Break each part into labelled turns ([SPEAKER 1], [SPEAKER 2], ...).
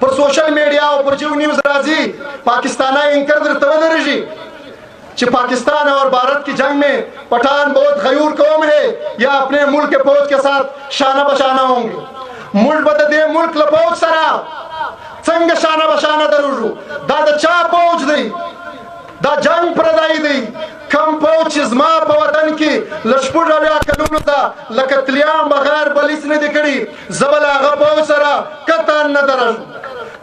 [SPEAKER 1] पर social media और पर जो न्यूज राजी पाकिस्तान एंकर दर्जी कि पाकिस्तान और भारत की जंग में पठान बहुत गयूर कौम है या अपने मुल्क के फौज के साथ शाना बशाना होंगे। मुल्क बद दे मुल्क लफौज सरा संग शाना बशाना दरुजू दा चा फौज दी दा जंग प्रदाई दी कम फौज इजमा वतन की लशपुर रव्या कलून दा लकतलियाम बगैर बलिस ने दिकड़ी जबला फौज सरा कतन न दरज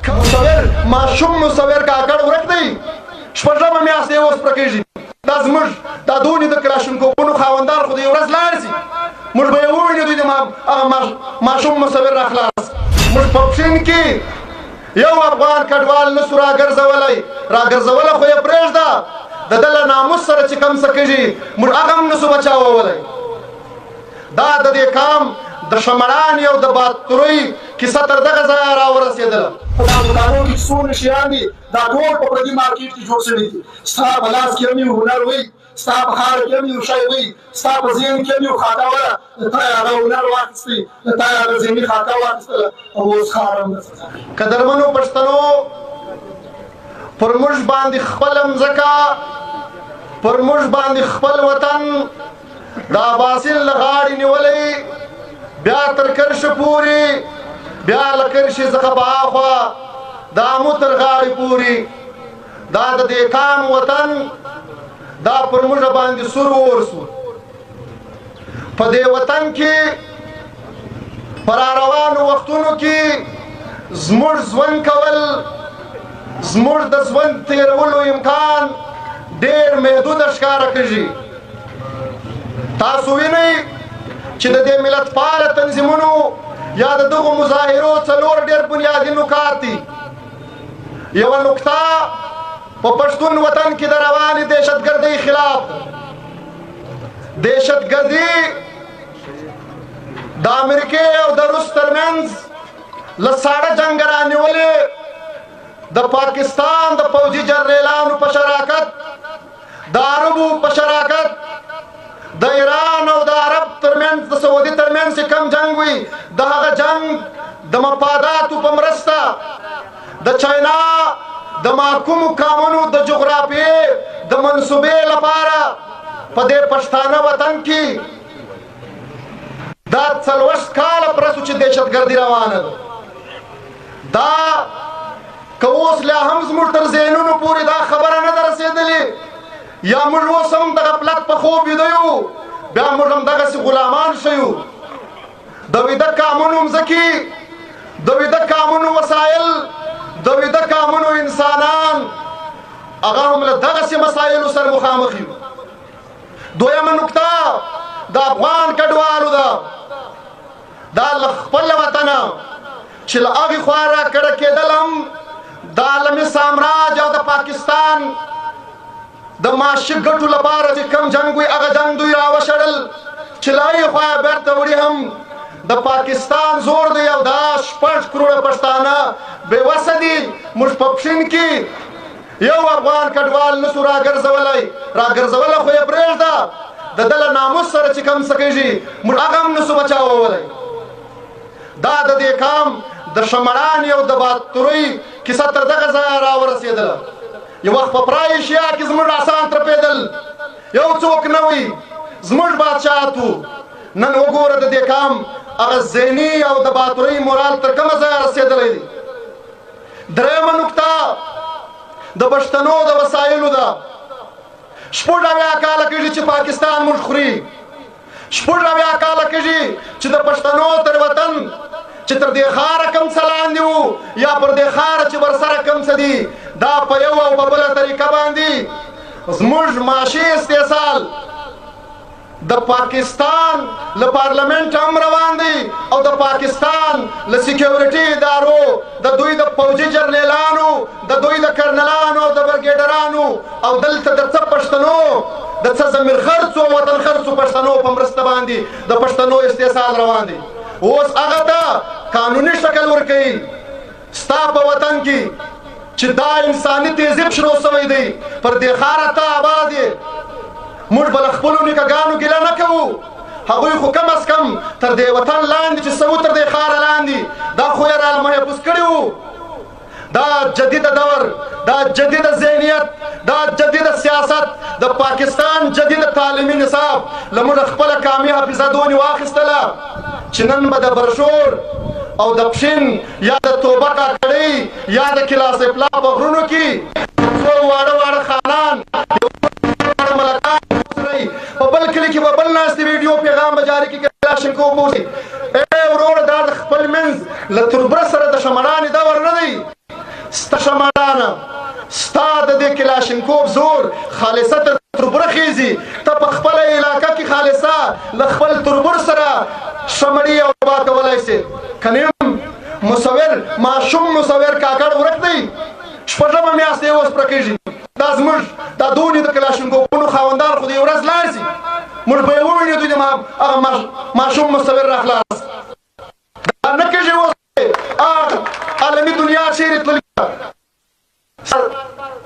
[SPEAKER 1] मुसवर माशूम मुसवर का आकड़ उरक दी शपजमा में आसे उस प्रकेजी दाज मुझ दा दूनी द क्राशन को पुनु खावंदार खुद यवरस लारसी मुझ बयवूनी दी माशूम मुसवर अखलास मुझ पक्षिन की यौ अफगान कटवाल नसुरा गरजवलाई रा गरजवला खोय प्रेजदा ददला नामुस सर चिकम सकेजी मुझ अगम नसु बचाओ वलाई दा दे काम दशमरान यौ द बात तुरई कि 70,000 आवरस यदला दानो की सोन शियानी दा रोड पर प्रति मार्केट की जोड़ से नहीं थी साहब हलास की अमी हुनर हुई साहब हार की अमी उशाई हुई साहब ज़ेन की अमी खाता वाला ताया हुनर वाकिस्ती ताया ज़ेनी खाता वाकिस्ती वो खारम कदरमनो पछतनो परमुश बांध खपलम ज़का परमुश बांध खपल वतन दा बासिल लगाड़ी निवले ब्या तरकर्श पूरी ब्या लकर्श ज़खबाखवा दामुतर गाड़ी पूरी दाद दे काम वतन दा परमुश बांध सुरूर सुर पदे वतन की परारवान वक्तों की ज़मुर ज़वन कवल ज़मुर दज़वन तेरवलो इम्कान देर महदूद अशकार रखजी तासुवी नहीं चिदे मिलत पाल तंजीमुनु याद दुगो मुजाहिरो चलोर डेर बुनियादी नुकाती यह नुक्ता पश्तून वतन की दरवानी दहशतगर्दी खिलाफ दहशतगर्दी द अमेरिके और द रूस दरमियान लसाड़ा जंगराने वाले द पाकिस्तान द फौजी जर्नेलान पशराकत द अरबू पशराकत द ईरान और द अरब दरमियान द सऊदी दरमियान से कम जंग हुई द जंग द मफादात उपमरस्ता द चाइना द महकुम कामनु द जुग्राफी द मंसूबे लपारा पदे पछताना वतन की दा सलवश काल प्रसुच दहशतगर्दी रवान दा कौस लहम्स मुर्तर ज़ेनुन पूरी दा खबर न रसेदली या मुर्वसम द गफलत पखोब यदयु ब्या मुरम दग से गुलामान शयु दविद कामनु ज़की दविद कामनु वसाइल दविद कामनु इंसानान अगर हम दग से मसाइल सर मुखामखी दोयम नुक्ता द अफगान कटवाल दा लखपल वतना छिल आगे ख्वारा कड़के दलम दालमी साम्राज्य और द पाकिस्तान द माशिक गटू लपार जी कम जंग हुई अगर जंग दुई रावशरल छिलाई ख्वाया बैठ वड़ी हम द पाकिस्तान जोर दे अवदाश 5 करोड़ पछताना बेवसदी मुझ पक्षिन की यो अफगान कटवाल नसुरा गरजवलाई रा गरजवला खोय प्रेजदा ददला नामुस सर चिकम सकेजी मुझ अगम नसु बचाओ वलाई दा दे काम द शमरान यो द बात तुरई कि 70,000 आवरस यदला ये वक्त पपराई शिया कि ज़मुर आसान तरपेदल यो चौक नवी ज़मुर बादशाह तू नन वगोर दे काम अगर ज़ेनी यो द बात तुरई मोराल तरकम ज़ार यदला द्रेम नुक्ता द बश्तनो द वसाइल दा शपुर रव्या काला की ची पाकिस्तान मुश्खरी शपुर रव्या काला की ची द बश्तनो तर वतन चित्र देखार कम सलान दियो या पर देखार ची बरसर कम सदी दा पयो और बबला तरीका बांधी ज़मुर माशी इस्तेसाल द पाकिस्तान ल पार्लियामेंट हम रवान दी और द पाकिस्तान ल सिक्योरिटी इदारो द दुई द फौजी जर्नेलानो द दुई द कर्नलानो द ब्रिगेडरानो और दल द पश्तनो द जमीर खर्चो वतन खर्चो पश्तनो पमरस्त बांधी द पश्तनो इस्तेसाल रवान दी उस अगता कानूनी शक्ल वर्कई स्ताप वतन की चिदा इंसानी तेजिब शुरू सवई दी पर देखारता आबादी मुड़ बलखपुलुनी का गानु गिला न कऊ हगुई खु कम अस कम तर दे वतन लांदी च सबू तर दे खार लांदी दा खोयर आल महे पुस्कड़ियो دا جدید دور، دا جدید ذهنیت، دا جدید سیاست، د پاکستان جدید تعلیمي نصاب لمون خپل کامي حافظه واخیستله چې نن به د برشور او د پښین یا د توبه کاکړۍ یا د کلاس پلا په غرونو کې څو واړه واړه خانان ملکان په بل کلي کې به بل ناستې ویډیو پیغام به جاري کړي کلاشینکوف بوسي. ای وروره دا د خپل منځ له تربره سره د شمړانې دور نه دی. ستا شمړانه ستا د دې کلاشینکوف زور خالصه تر تربره خیزي. ته په خپله علاقه کې خالصه له خپل تربر سره شمړي او با کولی سي. کنیم مصور ماشوم مصور کاکړ ورک دی. شپږمه میاشت یې اوس پوره کېږي. دا زموږ دا دونې د کلاشینکوفونو خاوندان خو د یو ورځ لاړ شي موږ به یې ووینو دوی د هغه ماشوم مصور راخلاص. دا نه کېږي اوس عالمي دنیا چیرې تللې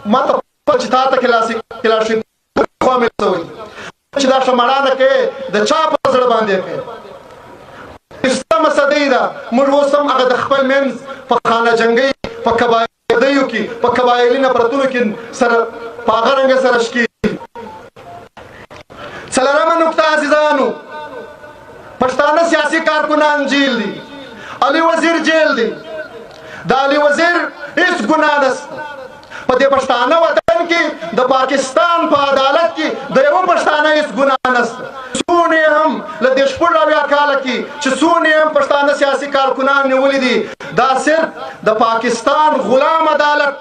[SPEAKER 1] ما ته چې تا ته کلاشینکوف خوا مې څه وایي چې دا شمړانه کوې د چا په زړه باندې کوې. اسلامه صدۍ ده. موږ اوس هم هغه د خپل منځ په خانه جنګۍ په قبایلیو کې په قبایلي نفرتونو کې سره په هغه رنګه سره شکېږي. څلورمه نکته عزیزانو، پښتانه سیاسي کارکنان جیل دي. علي وزیر جیل دی. د علي وزیر هیڅ ګناه نشته. په دې پښتانه وطن کې د پاکستان په عدالت کې د یوه پښتانه هیڅ ګناه نشته. څونه هم له دې شپږ اویا کاله کې چې څونه هم پښتانه سیاسي کارکنان نیولي دي، دا صرف د پاکستان غلام عدالت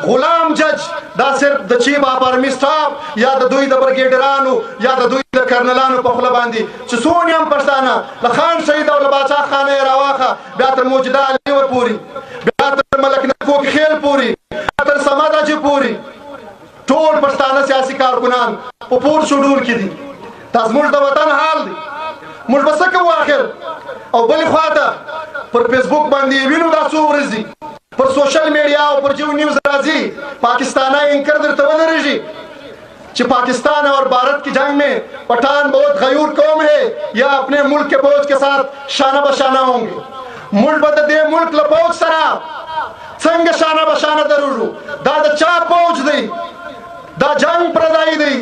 [SPEAKER 1] غلام جج دا صرف د چیف اف آرمي سټاف یا د دوی د برګیډرانو یا د دوی د کرنلانو په خوله باندې چې څونه هم پښتانه له خان شهید او له باچا خانه یې راواخه بیا تر موجده علي پورې بیا تر ملک نکوک خیل پورې تر صمد اجي پورې ټول پښتانه سیاسي کارکنان په پور شډول کې دي. دا زموږ د وطن حال دی. موږ به څه کوو آخر؟ او بلې خواته پر فیسبوک باندې وینو دا څو ورځې پر سوشل میڈیا اور پر جو نیوز راضی پاکستان اینکر درته ونرجی کہ پاکستان اور بھارت کی جنگ میں پٹھان بہت غیور قوم ہے یا اپنے ملک کے فوج کے ساتھ شانہ بشانہ ہوں گے. ملک بد دے ملک لپوج سرا څنګه شانہ بشانہ درورو دا د چا فوج دی دا جنگ پردائی دی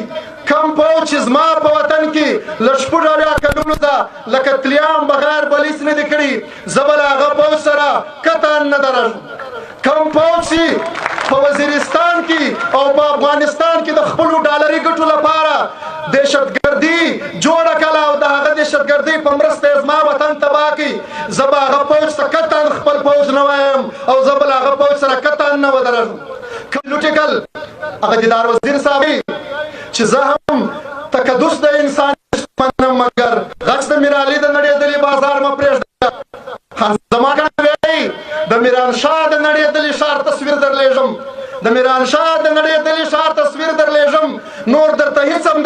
[SPEAKER 1] کم فوج چې زما په وطن کې لشپوړ اویا کلونو ده لکه تلیام بغیر بلیس نه دی کړي زه به له هغه فوج سره قطعا نه درشم. کم فوج چې په وزیرستان کې او په افغانستان کې د خپلو ډالري ګټو لپاره دهشتګردي جوړه کړه او د هغه دهشتګردۍ په مرسته یې زما وطن تباه کړي، زه به هغه فوج ته قطعا خپل فوج نه وایم او زه به له هغه فوج سره قطعا نه ودرشم. لوټیکل هغه دیدار وزیر صاحب چې زه هم تقدس د انسان منم مګر غچ د میرعلي د نړېدلي بازار مه پرېږده. خان زمان وایي د میران شاه د نړېدلي ښار تصویر درلیږم د میران شاه د نړېدلي ښار تصویر درلیږم نور درته هېڅ هم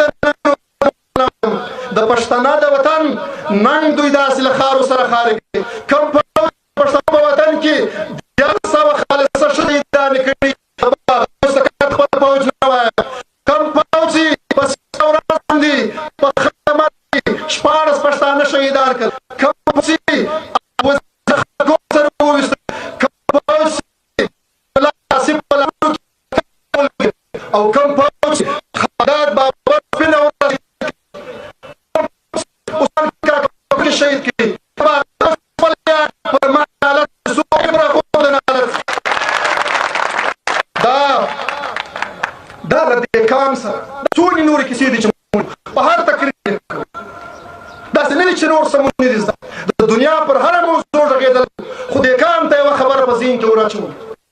[SPEAKER 1] د پښتانه د وطن ننګ دوی داسې له خارو سره خارې کړي. کوم پښتانه په وطن کې 1100 خالصه شهیدانې کړي خپل فوج نه وایه. کوم فوج چې په ورځ باندې په خدمت کې 14 پښتانه شهیدان کړل. کوم فوج چې سره وویسته کوم فوج چې او کوم فوج چې خداد بابر سپینه ورځ شهید کړي دا له دې کام سره څونې نورې کیسې دي چې په هر تقریر داسې نه دي چې نور څه مونږ نه دي زده. د دنیا پر هره موضوع غږېدل خو دې کام ته یوه خبره په ذهن کې وراچوم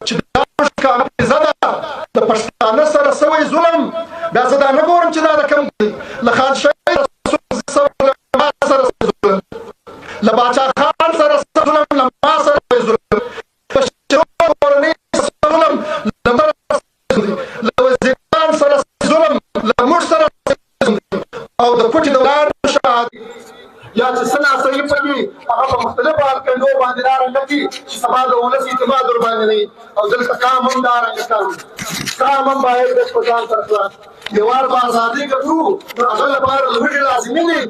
[SPEAKER 1] چې دا زموږ کامیزه ده د پښتانه سره سوی ظلم. بیا زه دا نه ګورم چې دا د کم دی له خان شهید سره ظلم له باچا خان سره ظلم له ما سره ظلم په شروع کورنۍ ظلم له وزیران سره ظلم له موږ سره او د کوټې د ولاړو شاه یا چې څه ناصحي پکې هغه په مختلفو حلقو باندې دا رنګه کړي چې سبا د ولس اعتماد ورباندې نه وي. او دلته کام هم دا رنګه کام هم باید د په ځان سره خلاص دیوار به ازادي ګټو نو هغه لپاره لوږې لازمي دي.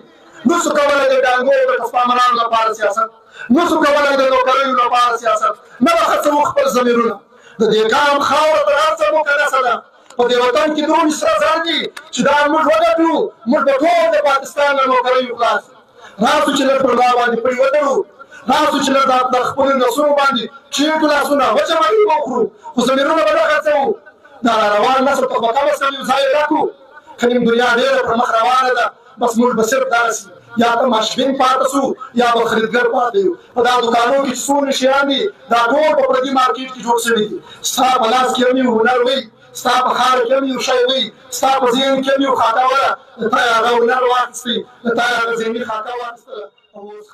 [SPEAKER 1] نسو کولی د ډانګو د کسپامرانو لپاره سیاست، نسو کولی د نوکریو لپاره سیاست، نه به هڅوو خپل ضمیرونه د دې قام خاوره تر هر څه مقدسه ده په دې وطن کې دروند سره زر دي چې دا موږ وګټو موږ به ټول د پاکستان له نوکریو خلاص راسو چې لږ پر دا باندې پړي وتړو راسو چې لږ د خپلو نسلونو باندې چېټو لاسونه وچمړي وکړو خو ضمیرونه به نه خرڅوو دا روان نسل په کمه سره یو ځای راکړو که نیم دنیا ډېره پر مخ روانه ده بس موږ به صرف داسې یا ته ماشبین پاتې سو یا به خریدګر پاتې یو په دا دوکانو کې چې څومره شیان دي دا ټول په پردي مارکېټ کې جوړ شوي دي ستا په لاس کې هم یو هنر وي ستا په خاور کې هم یو شی وي ستا په ذهن کې هم یو خاکه وه له تا یې هغه هنر واخیستی له تا یې هغه ذهني خاکه واخیستله او اوس